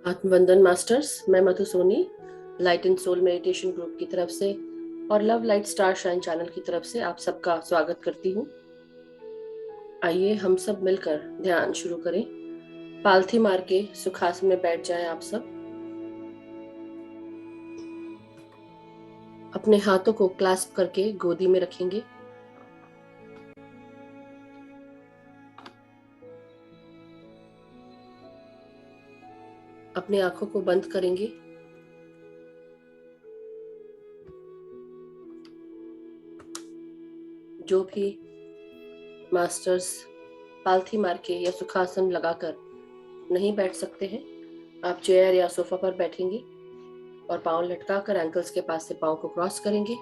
आत्मवंदन masters, मैं Madhu Soni light and soul meditation group की तरफ से और love light star shine channel की तरफ से आप सबका स्वागत करती हूँ। आइए हम सब मिलकर ध्यान शुरू करें। पालथी मार के सुखासन में बैठ जाएं आप सब। अपने हाथों को क्लैस्प करके गोदी में रखेंगे। अपनी आंखों को बंद करेंगे। जो भी मास्टर्स पालथी मार के या सुखासन लगाकर नहीं बैठ सकते हैं, आप चेयर या सोफा पर बैठेंगे और पांव लटकाकर एंकल्स के पास से पांव को क्रॉस करेंगे।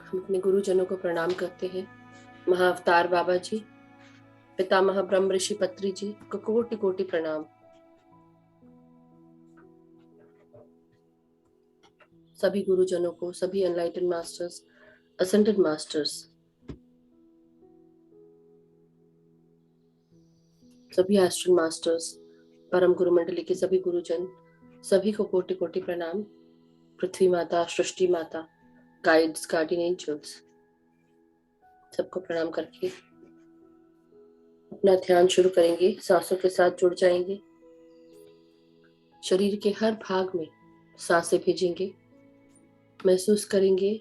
हम अपने गुरुजनों को प्रणाम करते हैं। महाअवतार बाबा जी, पितामह ब्रह्म ऋषि पत्री जी को कोटि कोटि प्रणाम। सभी गुरुजनों को, सभी एनलाइटन मास्टर्स, असेंडेड मास्टर्स, सभी एस्ट्रल मास्टर्स, परम गुरु मंडली के सभी गुरुजन, सभी को कोटि कोटि प्रणाम। पृथ्वी माता, सृष्टि माता, गाइड्स, गार्डियन एंजल्स, सबको प्रणाम करके अपना ध्यान शुरू करेंगे। सांसों के साथ जुड़ जाएंगे। शरीर के हर भाग में सांसें भेजेंगे। महसूस करेंगे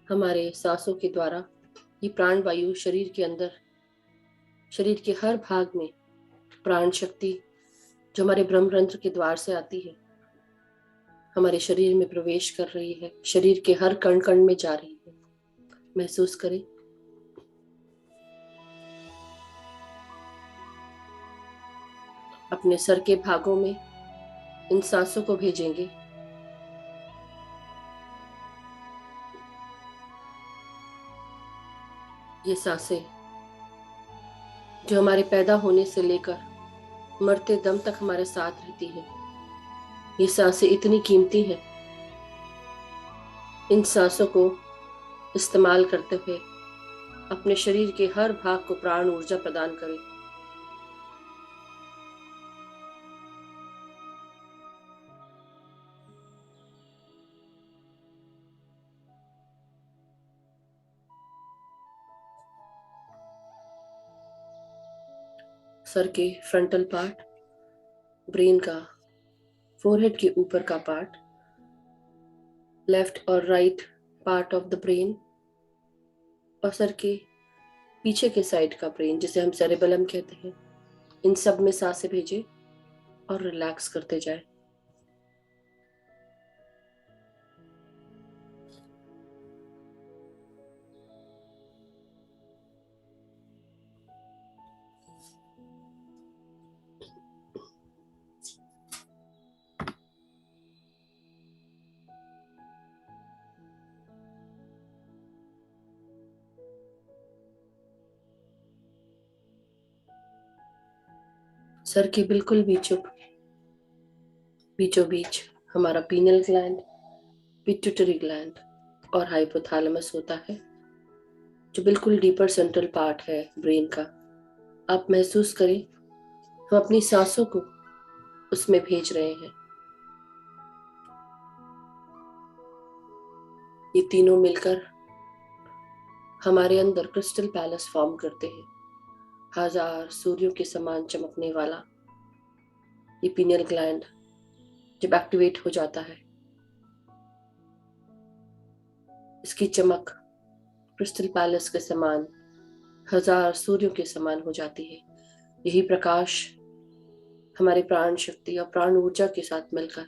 हमारे सांसों के द्वारा ये प्राण वायु शरीर के अंदर, शरीर के हर भाग में प्राण शक्ति जो हमारे ब्रह्मरंध्र के द्वार से आती है, हमारे शरीर में प्रवेश कर रही है, शरीर के हर कण कण में जा रही है। महसूस करें। अपने सर के भागों में इन सांसों को भेजेंगे। ये सांसें जो हमारे पैदा होने से लेकर मरते दम तक हमारे साथ रहती है, ये सांसें इतनी कीमती हैं। इन सांसों को इस्तेमाल करते हुए अपने शरीर के हर भाग को प्राण ऊर्जा प्रदान करें। सर के फ्रंटल पार्ट, ब्रेन का फोरहेड के ऊपर का पार्ट, लेफ्ट और right part of the brain, और सर के पीछे के साइड का ब्रेन जिसे हम सेरेबेलम कहते हैं, इन सब में सांसें भेजें और रिलैक्स करते जाएं। सर के बिल्कुल बीचों बीच हमारा पीनल ग्लैंड, पिट्यूटरी ग्लैंड और हाइपोथैलेमस होता है, जो बिल्कुल डीपर सेंट्रल पार्ट है ब्रेन का। आप महसूस करें हम अपनी सांसों को उसमें भेज रहे हैं। ये तीनों मिलकर हमारे अंदर क्रिस्टल पैलेस फॉर्म करते हैं। 1000 सूर्यों के समान चमकने वाला ये पीनियल ग्लैंड जब एक्टिवेट हो जाता है, इसकी चमक क्रिस्टल पैलेस के समान 1000 सूर्यों के समान हो जाती है। यही प्रकाश हमारे प्राण शक्ति और प्राण ऊर्जा के साथ मिलकर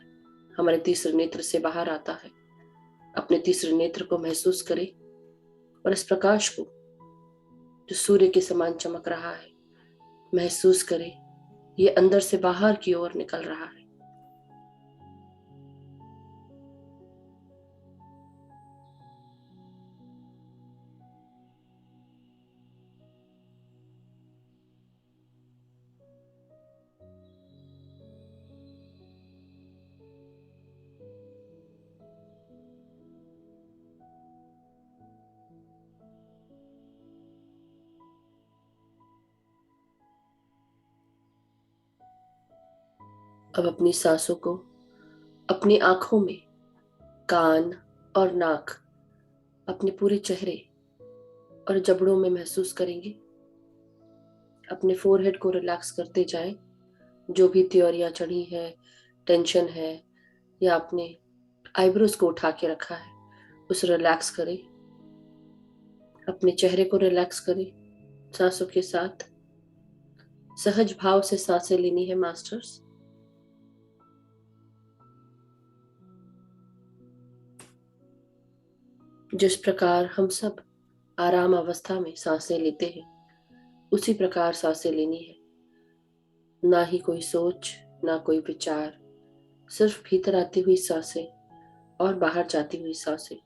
हमारे तीसरे नेत्र से बाहर आता है। अपने तीसरे नेत्र को महसूस करें और इस प्रकाश को जो सूर्य के समान चमक रहा है, महसूस करें ये अंदर से बाहर की ओर निकल रहा है। अब अपनी सांसों को अपनी आंखों में, कान और नाक, अपने पूरे चेहरे और जबड़ों में महसूस करेंगे। अपने फोरहेड को रिलैक्स करते जाएं। जो भी त्योरियां चढ़ी है, टेंशन है, या अपने आईब्रोज को उठा के रखा है, उसे रिलैक्स करें। अपने चेहरे को रिलैक्स करें सांसों के साथ। सहज भाव से सांसें लेनी है मास्टर्स। जिस प्रकार हम सब आराम अवस्था में सांसें लेते हैं, उसी प्रकार सांसें लेनी है। ना ही कोई सोच, ना कोई विचार, सिर्फ भीतर आती हुई सांसें और बाहर जाती हुई सांसें।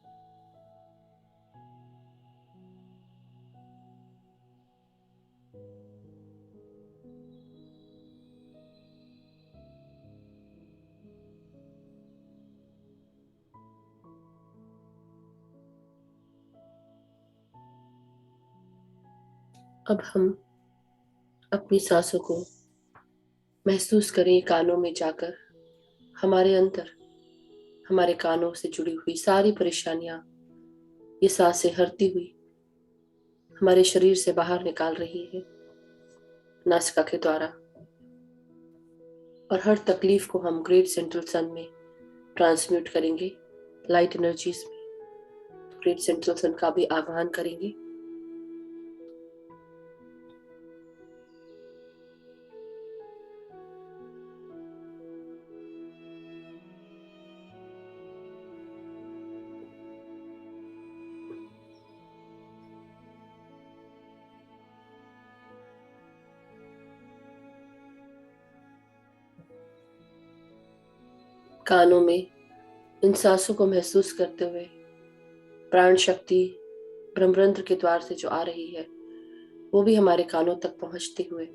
अब हम अपनी सांसों को महसूस करें कानों में जाकर। हमारे अंदर, हमारे कानों से जुड़ी हुई सारी परेशानियां ये सांसें हरती हुई हमारे शरीर से बाहर निकाल रही है नासिका के द्वारा। और हर तकलीफ को हम ग्रेट सेंट्रल सन में ट्रांसम्यूट करेंगे, लाइट एनर्जीज में। ग्रेट सेंट्रल सन का भी आह्वान करेंगे। कानों में इन सांसों को महसूस करते हुए प्राण शक्ति ब्रह्मरंध्र के द्वार से जो आ रही है, वो भी हमारे कानों तक पहुंचते हुए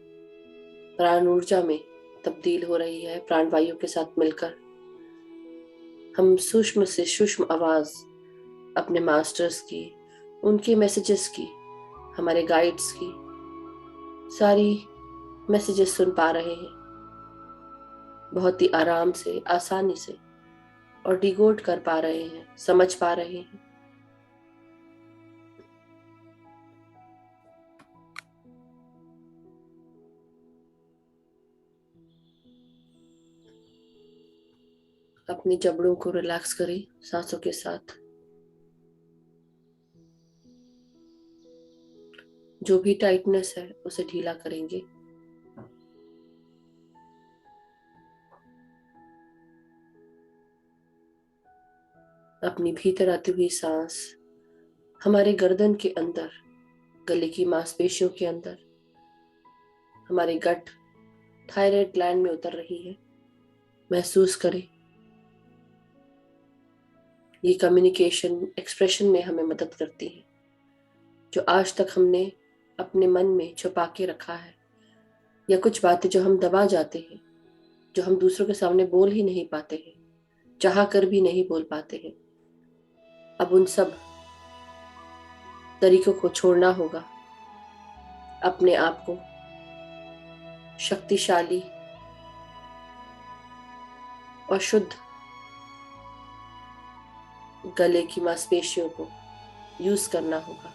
प्राण ऊर्जा में तब्दील हो रही है। प्राणवायु के साथ मिलकर हम सूक्ष्म से सूक्ष्म आवाज अपने मास्टर्स की, उनके मैसेजेस की, हमारे गाइड्स की सारी मैसेजेस सुन पा रहे हैं, बहुत ही आराम से, आसानी से, और डिकोड कर पा रहे हैं, समझ पा रहे हैं। अपनी जबड़ों को रिलैक्स करें सांसों के साथ। जो भी टाइटनेस है उसे ढीला करेंगे। अपनी भीतर आती हुई सांस हमारे गर्दन के अंदर, गले की मांसपेशियों के अंदर, हमारे गट, थायराइड ग्लैंड में उतर रही है। महसूस करें। ये कम्युनिकेशन, एक्सप्रेशन में हमें मदद करती है। जो आज तक हमने अपने मन में छुपा के रखा है, या कुछ बातें जो हम दबा जाते हैं, जो हम दूसरों के सामने बोल ही नहीं पाते हैं, चाह कर भी नहीं बोल पाते हैं, अब उन सब तरीकों को छोड़ना होगा। अपने आप को शक्तिशाली और शुद्ध गले की मांसपेशियों को यूज करना होगा।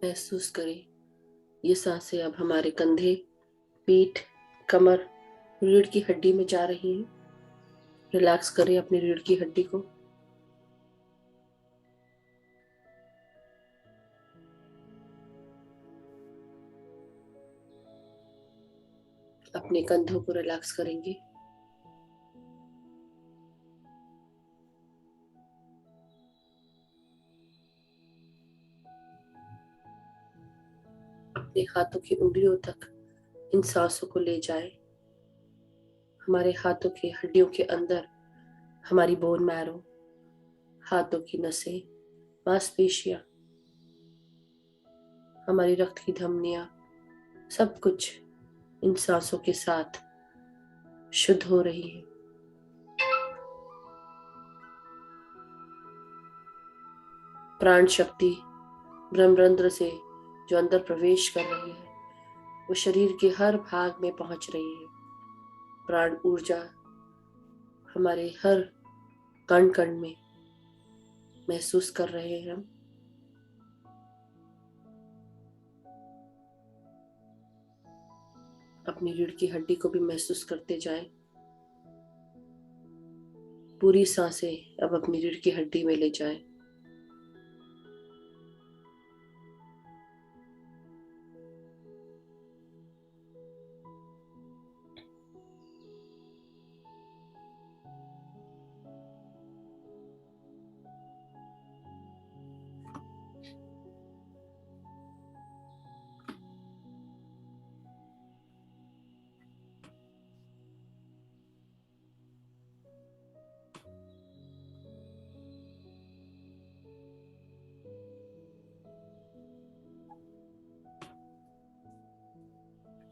महसूस करें ये सांसें अब हमारे कंधे, पीठ, कमर, रीढ़ की हड्डी में जा रही हैं। रिलैक्स करें अपनी रीढ़ की हड्डी को। अपने कंधों को रिलैक्स करेंगे। अपने हाथों की उंगलियों तक इन सांसों को ले जाएं। हमारे हाथों की हड्डियों के अंदर हमारी बोन मैरो, हाथों की नसें, मांसपेशियां, हमारी रक्त की धमनियां, सब कुछ इन सांसों के साथ शुद्ध हो रही है। प्राण शक्ति ब्रह्मरंध्र से जो अंदर प्रवेश कर रही है, वो शरीर के हर भाग में पहुंच रही है। प्राण ऊर्जा हमारे हर कण कण में महसूस कर रहे हैं हम। अपनी रीढ़ की हड्डी को भी महसूस करते जाएं। पूरी सांसें अब अपनी रीढ़ की हड्डी में ले जाएं।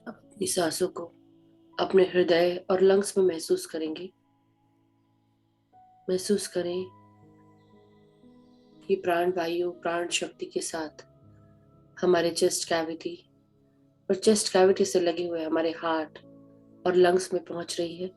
अपनी सांसों को अपने हृदय और लंग्स में महसूस करेंगे। महसूस करें कि प्राण वायु प्राण शक्ति के साथ हमारे चेस्ट कैविटी और चेस्ट कैविटी से लगे हुए हमारे हार्ट और लंग्स में पहुंच रही है।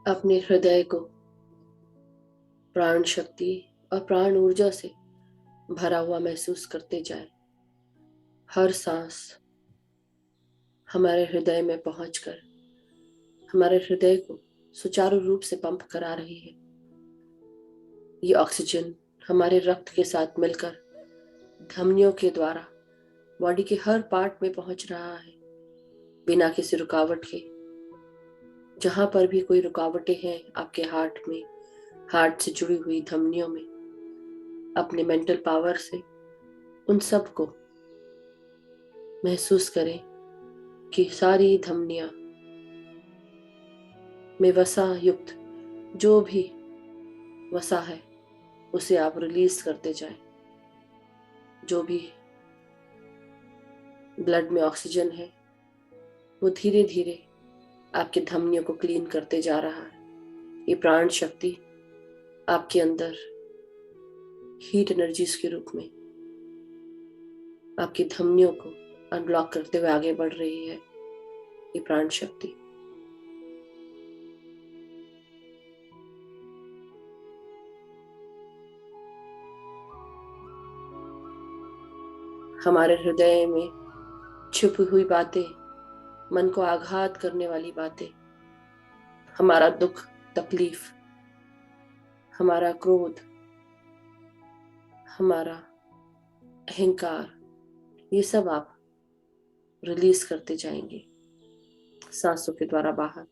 अपने हृदय को प्राण शक्ति और प्राण ऊर्जा से भरा हुआ महसूस करते जाए। हर सांस हमारे हृदय में पहुंचकर हमारे हृदय को सुचारू रूप से पंप करा रही है। ये ऑक्सीजन हमारे रक्त के साथ मिलकर धमनियों के द्वारा बॉडी के हर पार्ट में पहुंच रहा है, बिना किसी रुकावट के। जहां पर भी कोई रुकावटें हैं आपके हार्ट में, हार्ट से जुड़ी हुई धमनियों में, अपने मेंटल पावर से उन सब को महसूस करें कि सारी धमनियां में वसा युक्त जो भी वसा है उसे आप रिलीज करते जाएं। जो भी ब्लड में ऑक्सीजन है वो धीरे धीरे आपके धमनियों को क्लीन करते जा रहा है। ये प्राण शक्ति आपके अंदर हीट एनर्जीज के रूप में आपकी धमनियों को अनब्लॉक करते हुए आगे बढ़ रही है। ये प्राण शक्ति हमारे हृदय में छुपी हुई बातें, मन को आघात करने वाली बातें, हमारा दुख तकलीफ, हमारा क्रोध, हमारा अहंकार, ये सब आप रिलीज करते जाएंगे सांसों के द्वारा बाहर।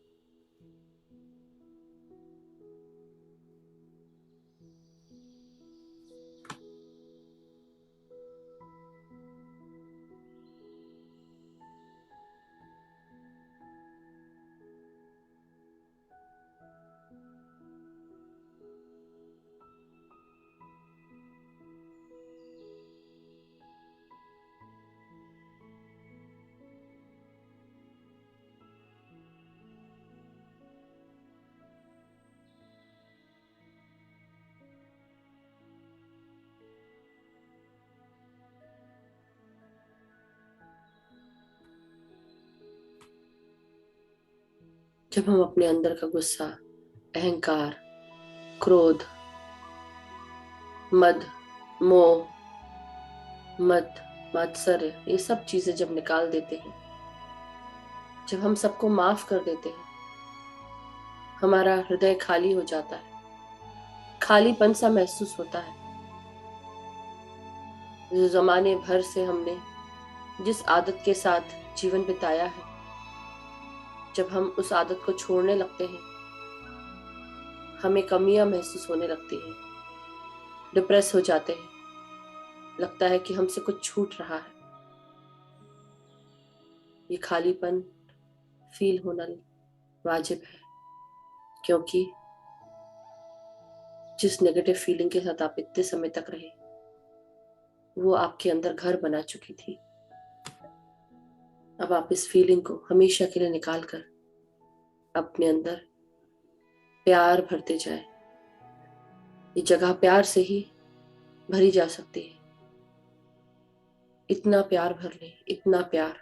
जब हम अपने अंदर का गुस्सा, अहंकार, क्रोध, मद, मोह, मत, मात्सर्य, ये सब चीजें जब निकाल देते हैं, जब हम सबको माफ कर देते हैं, हमारा हृदय खाली हो जाता है, खालीपन सा महसूस होता है। जो जमाने भर से हमने जिस आदत के साथ जीवन बिताया है, जब हम उस आदत को छोड़ने लगते हैं, हमें कमियां महसूस होने लगती हैं, डिप्रेस हो जाते हैं, लगता है कि हमसे कुछ छूट रहा है। ये खालीपन फील होना वाजिब है, क्योंकि जिस नेगेटिव फीलिंग के साथ आप इतने समय तक रहे, वो आपके अंदर घर बना चुकी थी। अब आप इस फीलिंग को हमेशा के लिए निकाल कर अपने अंदर प्यार भरते जाएं। ये जगह प्यार से ही भरी जा सकती है। इतना प्यार भर लें, इतना प्यार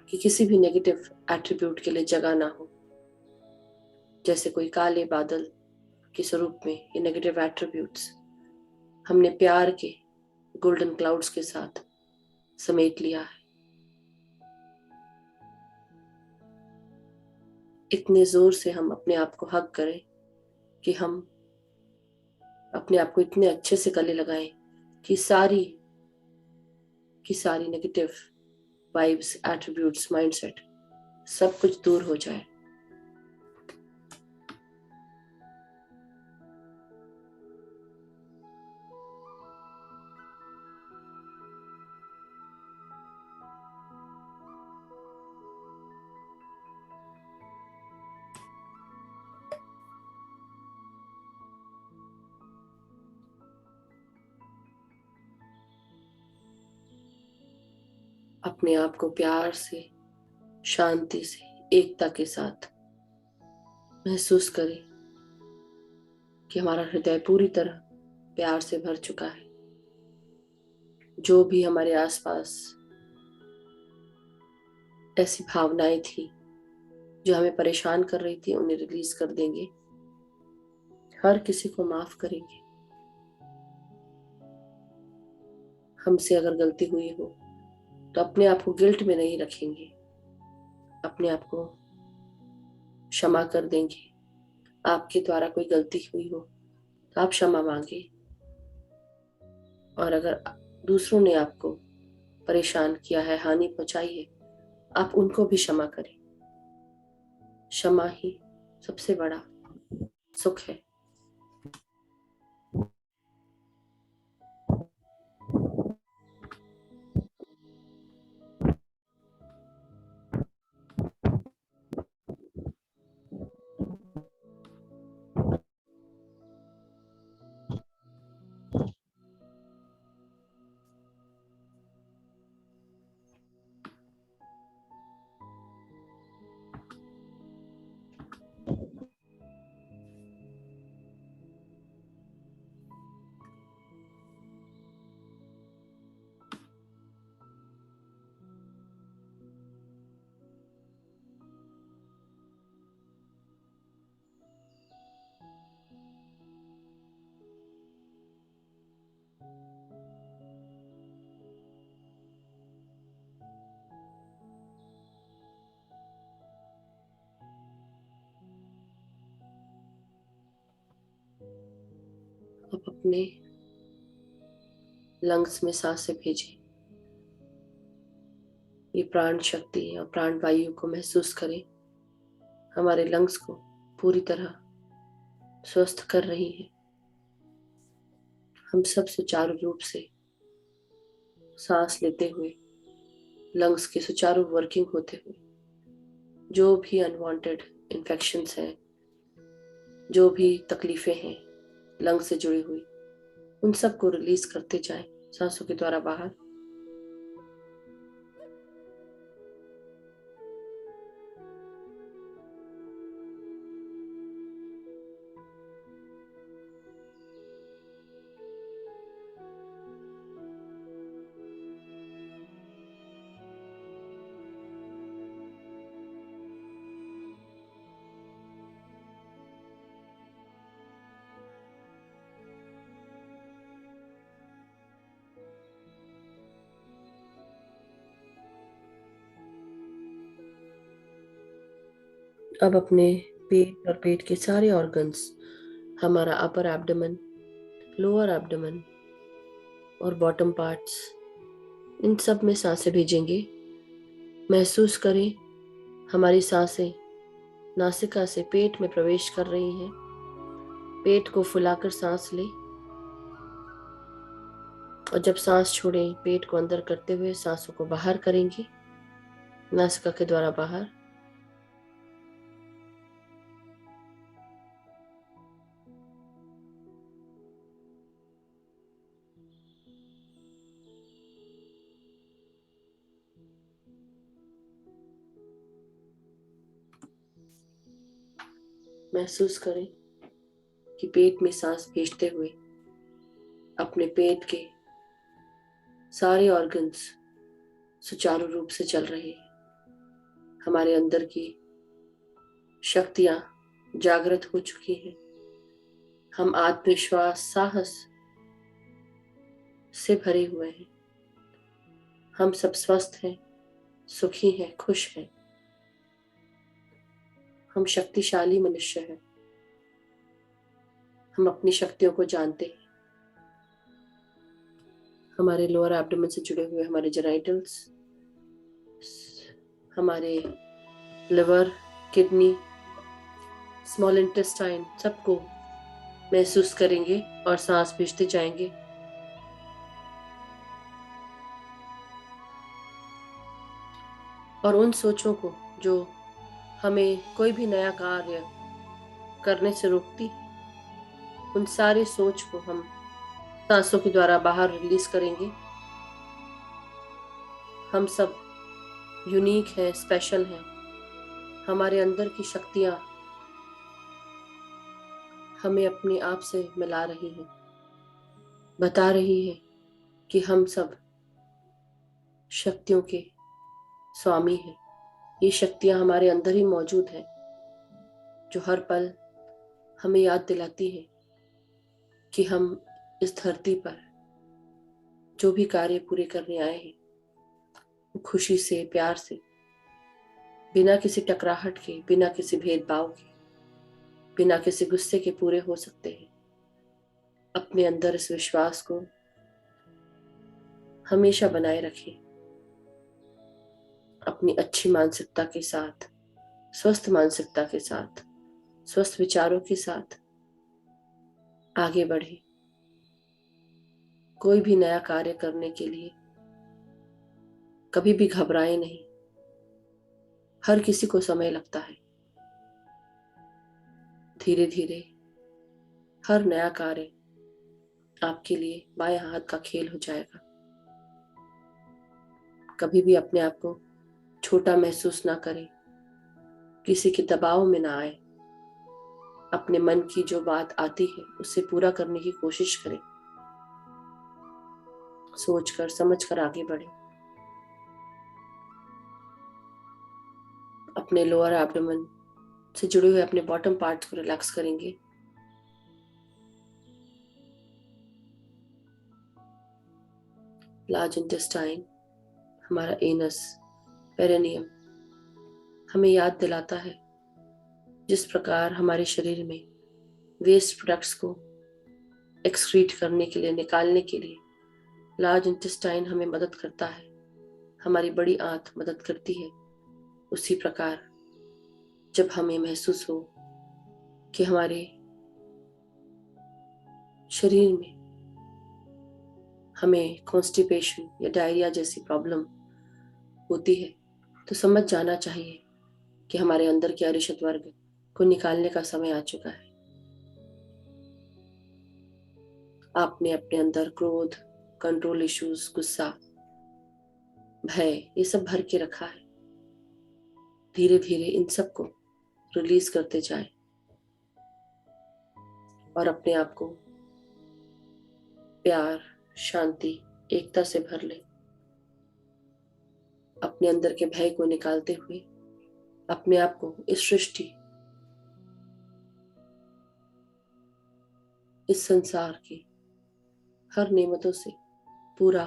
कि किसी भी नेगेटिव एट्रीब्यूट के लिए जगह ना हो। जैसे कोई काले बादल के स्वरूप में ये नेगेटिव एट्रीब्यूट्स हमने प्यार के गोल्डन क्लाउड्स के साथ समेट लिया है। इतने जोर से हम अपने आप को हग करें कि हम अपने आप को इतने अच्छे से गले लगाएं कि सारी नेगेटिव वाइब्स, एट्रीब्यूट्स, माइंडसेट सब कुछ दूर हो जाए। अपने आप को प्यार से, शांति से, एकता के साथ महसूस करें कि हमारा हृदय पूरी तरह प्यार से भर चुका है। जो भी हमारे आसपास ऐसी भावनाएं थी जो हमें परेशान कर रही थी, उन्हें रिलीज कर देंगे। हर किसी को माफ करेंगे। हमसे अगर गलती हुई हो तो अपने आप को गिल्ट में नहीं रखेंगे, अपने आप को क्षमा कर देंगे। आपके द्वारा कोई गलती हुई हो तो आप क्षमा मांगे, और अगर दूसरों ने आपको परेशान किया है, हानि पहुंचाई है, आप उनको भी क्षमा करें। क्षमा ही सबसे बड़ा सुख है। आप अपने लंग्स में सांसें भेजें। ये प्राण शक्ति और प्राण वायु को महसूस करें, हमारे लंग्स को पूरी तरह स्वस्थ कर रही है। हम सब सुचारू रूप से सांस लेते हुए, लंग्स की सुचारू वर्किंग होते हुए, जो भी अनवांटेड इन्फेक्शंस हैं, जो भी तकलीफें हैं लंग्स से जुड़ी हुई, उन सब को रिलीज करते जाएं सांसों के द्वारा बाहर। अब अपने पेट और पेट के सारे ऑर्गन्स, हमारा अपर एब्डोमेन, लोअर एब्डोमेन और बॉटम पार्ट्स, इन सब में सांसें भेजेंगे। महसूस करें हमारी सांसें नासिका से पेट में प्रवेश कर रही हैं। पेट को फुलाकर सांस लें और जब सांस छोड़ें पेट को अंदर करते हुए सांसों को बाहर करेंगे, नासिका के द्वारा बाहर। महसूस करें कि पेट में सांस भेजते हुए अपने पेट के सारे ऑर्गन्स सुचारू रूप से चल रहे हैं। हमारे अंदर की शक्तियां जागृत हो चुकी हैं। हम आत्मविश्वास, साहस से भरे हुए हैं। हम सब स्वस्थ हैं, सुखी हैं, खुश हैं। हम शक्तिशाली मनुष्य हैं। हम अपनी शक्तियों को जानते हैं। हमारे लोअर एब्डोमेन से जुड़े हुए हमारे जेनाइटल्स, हमारे लिवर, किडनी, स्मॉल इंटेस्टाइन, सबको महसूस करेंगे और सांस भेजते जाएंगे। और उन सोचों को जो हमें कोई भी नया कार्य करने से रोकती, उन सारी सोच को हम सांसों के द्वारा बाहर रिलीज करेंगे। हम सब यूनिक हैं, स्पेशल हैं। हमारे अंदर की शक्तियां हमें अपने आप से मिला रही हैं, बता रही है कि हम सब शक्तियों के स्वामी हैं। ये शक्तियां हमारे अंदर ही मौजूद हैं, जो हर पल हमें याद दिलाती है कि हम इस धरती पर जो भी कार्य पूरे करने आए हैं वो खुशी से, प्यार से, बिना किसी टकराहट के, बिना किसी भेदभाव के, बिना किसी गुस्से के पूरे हो सकते हैं। अपने अंदर इस विश्वास को हमेशा बनाए रखें। अपनी अच्छी मानसिकता के साथ, स्वस्थ मानसिकता के साथ, स्वस्थ विचारों के साथ आगे बढ़े। कोई भी नया कार्य करने के लिए कभी भी घबराए नहीं। हर किसी को समय लगता है। धीरे धीरे हर नया कार्य आपके लिए बाएं हाथ का खेल हो जाएगा। कभी भी अपने आप को छोटा महसूस ना करें, किसी के दबाव में ना आए। अपने मन की जो बात आती है उसे पूरा करने की कोशिश करें। सोचकर समझकर आगे बढ़े। अपने लोअर एब्डोमेन से जुड़े हुए अपने बॉटम पार्ट्स को रिलैक्स करेंगे। लार्ज इंटेस्टाइन, हमारा एनस, पेरिनियम हमें याद दिलाता है जिस प्रकार हमारे शरीर में वेस्ट प्रोडक्ट्स को एक्सक्रीट करने के लिए, निकालने के लिए लार्ज इंटेस्टाइन हमें मदद करता है, हमारी बड़ी आंत मदद करती है। उसी प्रकार जब हमें महसूस हो कि हमारे शरीर में हमें कॉन्स्टिपेशन या डायरिया जैसी प्रॉब्लम होती है, तो समझ जाना चाहिए कि हमारे अंदर के अरिषद वर्ग को निकालने का समय आ चुका है। आपने अपने अंदर क्रोध, कंट्रोल इश्यूज, गुस्सा, भय, ये सब भर के रखा है। धीरे धीरे इन सब को रिलीज करते जाएं और अपने आप को प्यार, शांति, एकता से भर लें। अपने अंदर के भय को निकालते हुए अपने आप को इस सृष्टि, इस संसार की हर नेमतों से पूरा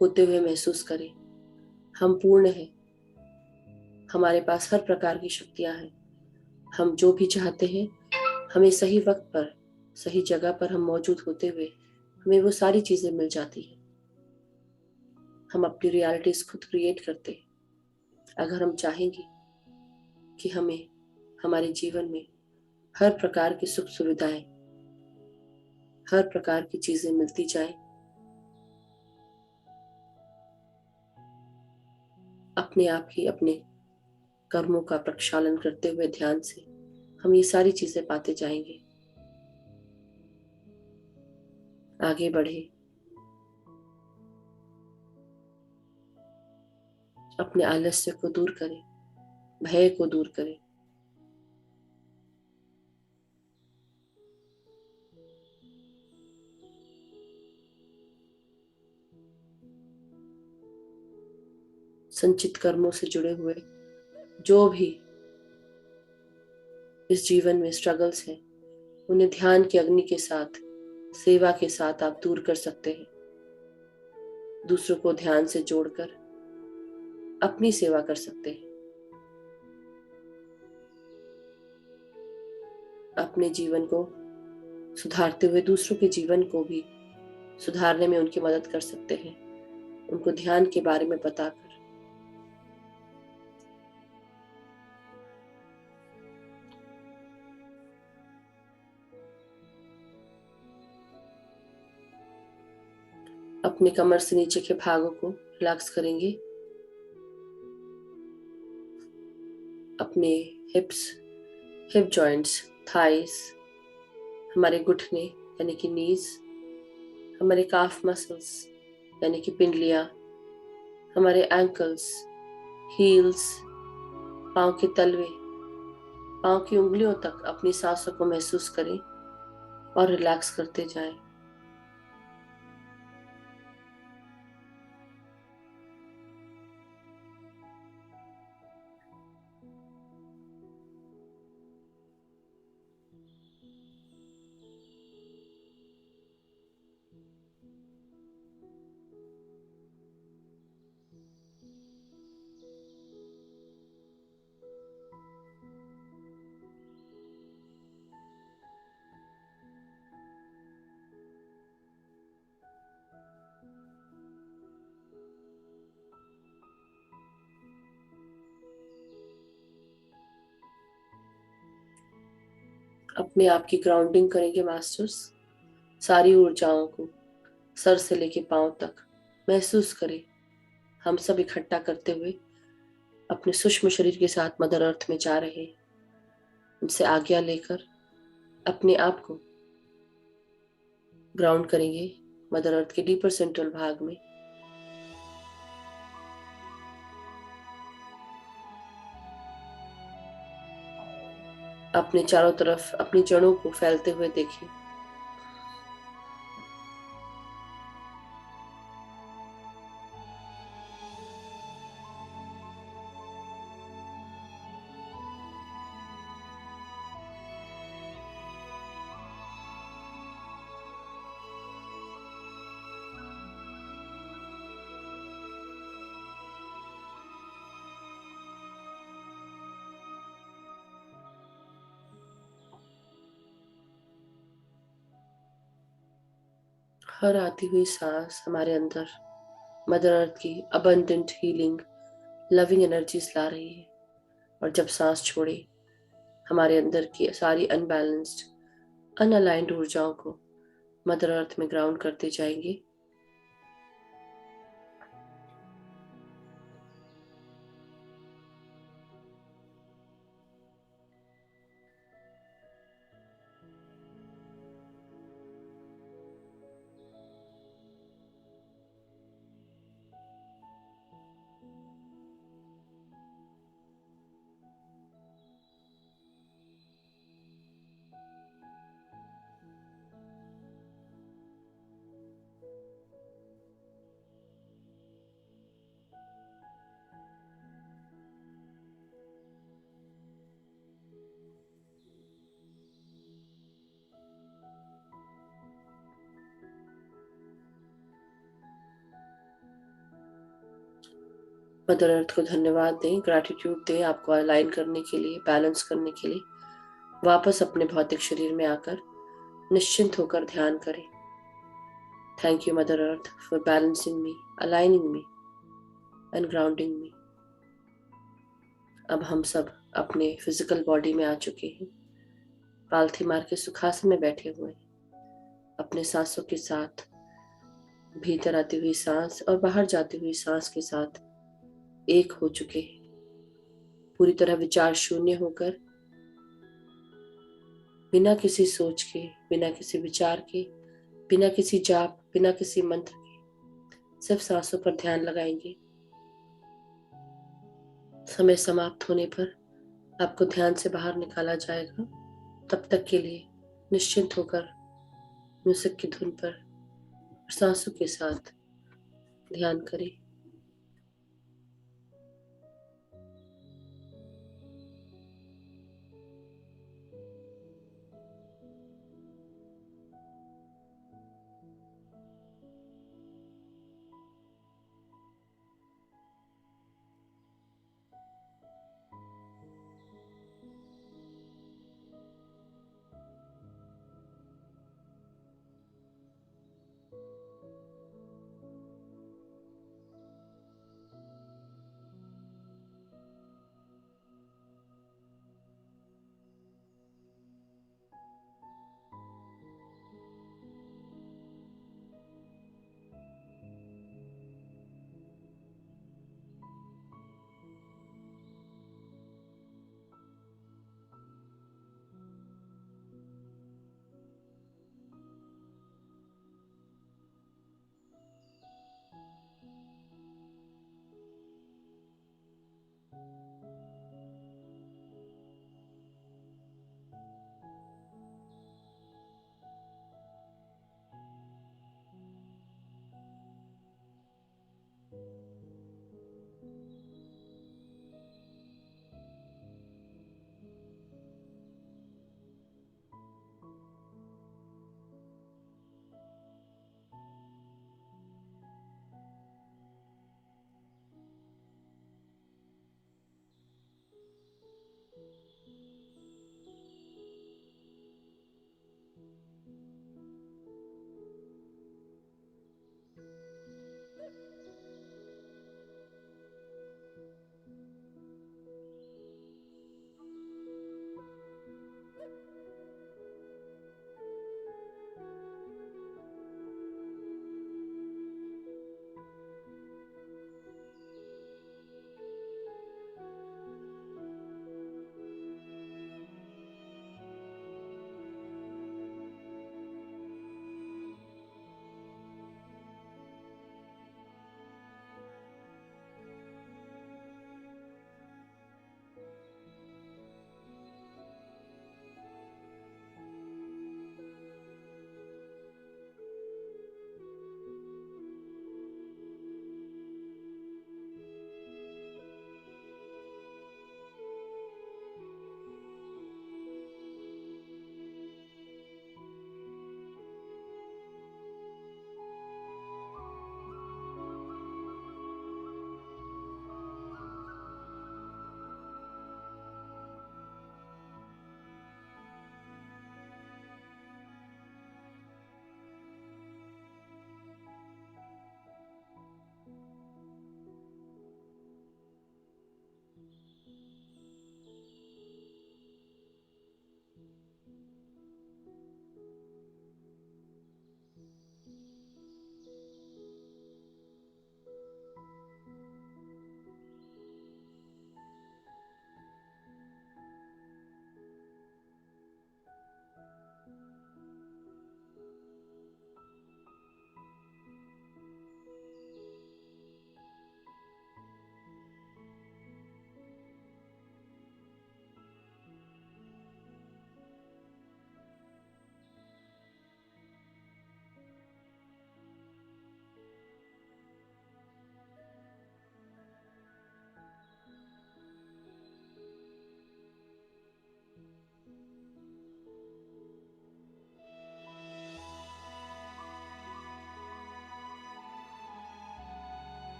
होते हुए महसूस करें। हम पूर्ण हैं। हमारे पास हर प्रकार की शक्तियां हैं। हम जो भी चाहते हैं, हमें सही वक्त पर सही जगह पर हम मौजूद होते हुए हमें वो सारी चीजें मिल जाती हैं। हम अपनी रियलिटीज खुद क्रिएट करते हैं। अगर हम चाहेंगे कि हमें हमारे जीवन में हर प्रकार की सुख सुविधाएं, हर प्रकार की चीजें मिलती जाए, अपने आप ही अपने कर्मों का प्रक्षालन करते हुए ध्यान से हम ये सारी चीजें पाते जाएंगे। आगे बढ़े, अपने आलस्य को दूर करें, भय को दूर करें। संचित कर्मों से जुड़े हुए जो भी इस जीवन में स्ट्रगल्स हैं, उन्हें ध्यान की अग्नि के साथ, सेवा के साथ आप दूर कर सकते हैं। दूसरों को ध्यान से जोड़कर अपनी सेवा कर सकते हैं। अपने जीवन को सुधारते हुए दूसरों के जीवन को भी सुधारने में उनकी मदद कर सकते हैं, उनको ध्यान के बारे में बताकर। अपने कमर से नीचे के भागों को रिलैक्स करेंगे। अपने हिप्स, हिप जॉइंट्स, थाइस, हमारे घुटने यानी कि नीज, हमारे काफ मसल्स यानी कि पिंडलियां, हमारे एंकल्स, हील्स, पांव के तलवे, पांव की उंगलियों तक अपनी सांसों को महसूस करें और रिलैक्स करते जाएं। अपने आप की ग्राउंडिंग करेंगे मास्टर्स। सारी ऊर्जाओं को सर से लेके पांव तक महसूस करें। हम सब इकट्ठा करते हुए अपने सूक्ष्म शरीर के साथ मदर अर्थ में जा रहे हैं। उनसे आज्ञा लेकर अपने आप को ग्राउंड करेंगे मदर अर्थ के डीपर सेंट्रल भाग में। अपने चारों तरफ अपनी जड़ों को फैलते हुए देखें। हर आती हुई सांस हमारे अंदर मदर अर्थ की अबंडेंट हीलिंग, लविंग एनर्जीज ला रही है। और जब सांस छोड़े, हमारे अंदर की सारी अनबैलेंस्ड, अनअलाइंड ऊर्जाओं को मदर अर्थ में ग्राउंड करते जाएंगे। मदर अर्थ को धन्यवाद दें, ग्रैटिट्यूड दें आपको अलाइन करने के लिए, बैलेंस करने के लिए। वापस अपने भौतिक शरीर में आकर निश्चिंत होकर ध्यान करें। Thank you mother earth for balancing me, aligning me and grounding me. अब हम सब अपने फिजिकल बॉडी में आ चुके हैं, पालथी मार के सुखासन में बैठे हुए हैं। अपने सांसों के साथ, भीतर आती हुई सांस और बाहर जाती हुई सांस के साथ एक हो चुके हैं, पूरी तरह विचार शून्य होकर, बिना किसी सोच के, बिना किसी विचार के, बिना किसी जाप, बिना किसी मंत्र के सिर्फ सांसों पर ध्यान लगाएंगे। समय समाप्त होने पर आपको ध्यान से बाहर निकाला जाएगा। तब तक के लिए निश्चिंत होकर म्यूजिक की धुन पर सांसों के साथ ध्यान करें।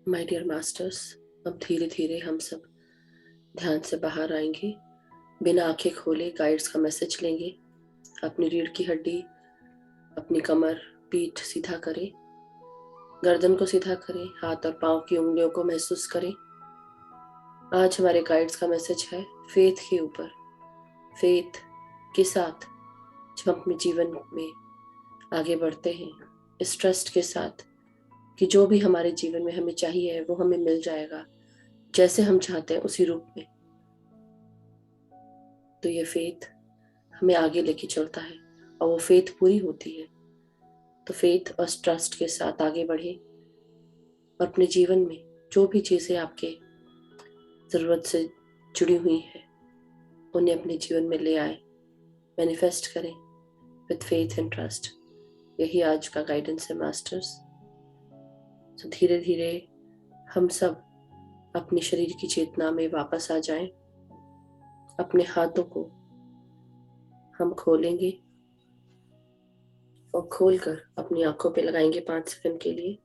माय डियर मास्टर्स, अब धीरे धीरे हम सब ध्यान से बाहर आएंगे। बिना आंखें खोले गाइड्स का मैसेज लेंगे। अपनी रीढ़ की हड्डी, अपनी कमर, पीठ सीधा करें, गर्दन को सीधा करें, हाथ और पांव की उंगलियों को महसूस करें। आज हमारे गाइड्स का मैसेज है फेथ के ऊपर। फेथ के साथ जब हम अपने जीवन में आगे बढ़ते हैं, इस ट्रस्ट के साथ कि जो भी हमारे जीवन में हमें चाहिए वो हमें मिल जाएगा जैसे हम चाहते हैं उसी रूप में, तो ये फेथ हमें आगे लेके चलता है और वो फेथ पूरी होती है। तो फेथ और ट्रस्ट के साथ आगे बढ़े और अपने जीवन में जो भी चीज़ें आपके ज़रूरत से जुड़ी हुई हैं उन्हें अपने जीवन में ले आए, मैनिफेस्ट करें विथ फेथ एंड ट्रस्ट। यही आज का गाइडेंस है मास्टर्स। तो धीरे धीरे हम सब अपने शरीर की चेतना में वापस आ जाएं। अपने हाथों को हम खोलेंगे और खोलकर अपनी आंखों पे लगाएंगे 5 सेकंड के लिए।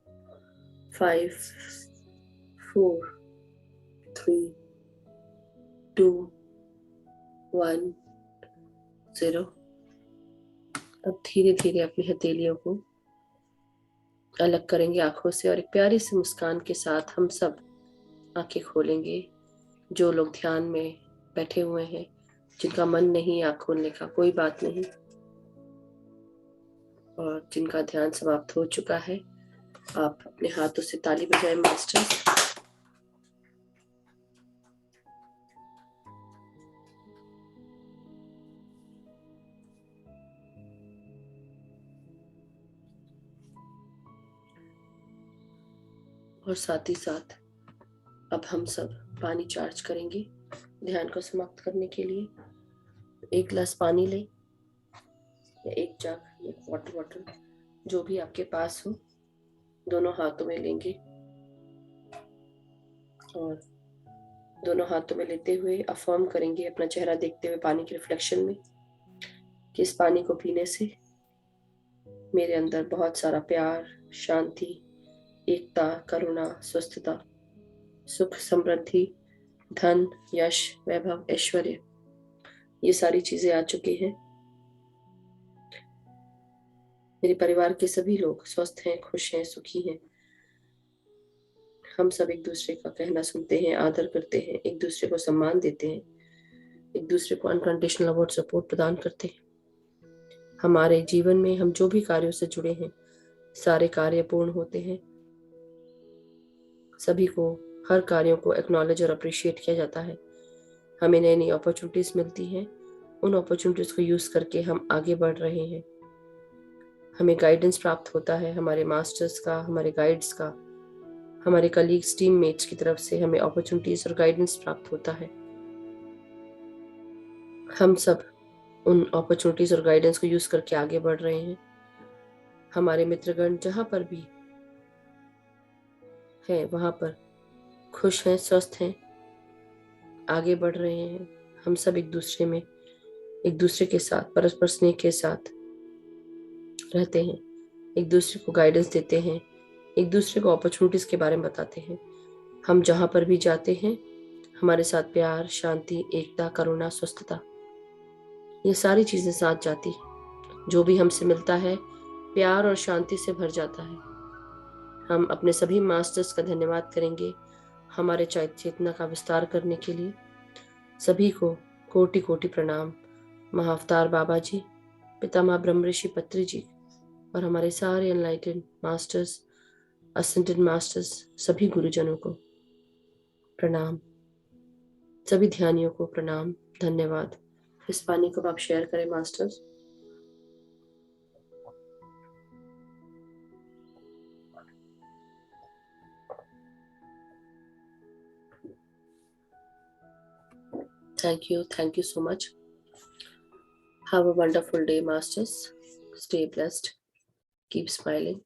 5, 4, 3, 2, 1, 0। अब धीरे धीरे अपनी हथेलियों को अलग करेंगे आंखों से और एक प्यारी सी मुस्कान के साथ हम सब आंखें खोलेंगे। जो लोग ध्यान में बैठे हुए हैं, जिनका मन नहीं आंख खोलने का, कोई बात नहीं, और जिनका ध्यान समाप्त हो चुका है, आप अपने हाथों से ताली बजाएं मास्टर। और साथ ही साथ अब हम सब पानी चार्ज करेंगे ध्यान को समाप्त करने के लिए। एक गिलास पानी लें या एक जग या वाटर बॉटल, जो भी आपके पास हो, दोनों हाथों में लेंगे और दोनों हाथों में लेते हुए अफर्म करेंगे अपना चेहरा देखते हुए पानी के रिफ्लेक्शन में कि इस पानी को पीने से मेरे अंदर बहुत सारा प्यार, शांति, एकता, करुणा, स्वस्थता, सुख, समृद्धि, धन, यश, वैभव, ऐश्वर्य, ये सारी चीजें आ चुकी हैं। मेरे परिवार के सभी लोग स्वस्थ हैं, खुश हैं, सुखी हैं। हम सब एक दूसरे का कहना सुनते हैं, आदर करते हैं, एक दूसरे को सम्मान देते हैं, एक दूसरे को अनकंडीशनल लव और सपोर्ट प्रदान करते हैं। हमारे जीवन में हम जो भी कार्यों से जुड़े हैं, सारे कार्य पूर्ण होते हैं। सभी को हर कार्यों को एक्नॉलेज और अप्रिशिएट किया जाता है। हमें नई नई अपॉर्चुनिटीज मिलती हैं, उन अपॉर्चुनिटीज को यूज करके हम आगे बढ़ रहे हैं। हमें गाइडेंस प्राप्त होता है हमारे मास्टर्स का, हमारे गाइड्स का, हमारे कलीग्स, टीममेट्स की तरफ से हमें अपॉर्चुनिटीज और गाइडेंस प्राप्त होता है। हम सब उन अपॉर्चुनिटीज और गाइडेंस को यूज करके आगे बढ़ रहे हैं। हमारे मित्रगण जहां पर भी हैं वहां पर खुश हैं, स्वस्थ हैं, आगे बढ़ रहे हैं। हम सब एक दूसरे में, एक दूसरे के साथ परस्पर स्नेह के साथ रहते हैं, एक दूसरे को गाइडेंस देते हैं, एक दूसरे को अपॉर्चुनिटीज के बारे में बताते हैं। हम जहां पर भी जाते हैं, हमारे साथ प्यार, शांति, एकता, करुणा, स्वस्थता, ये सारी चीजें साथ जाती हैं। जो भी हमसे मिलता है प्यार और शांति से भर जाता है। हम अपने सभी मास्टर्स का धन्यवाद करेंगे हमारे चेतना का विस्तार करने के लिए। सभी को कोटि कोटि प्रणाम। महाअवतार बाबा जी, पितामह ब्रह्म ऋषि पत्री जी और हमारे सारे एनलाइटेड मास्टर्स, असेंडेड मास्टर्स, सभी गुरुजनों को प्रणाम। सभी ध्यानियों को प्रणाम, धन्यवाद। इस पानी को आप शेयर करें masters. Thank you so much. Have a wonderful day, masters. Stay blessed. Keep smiling.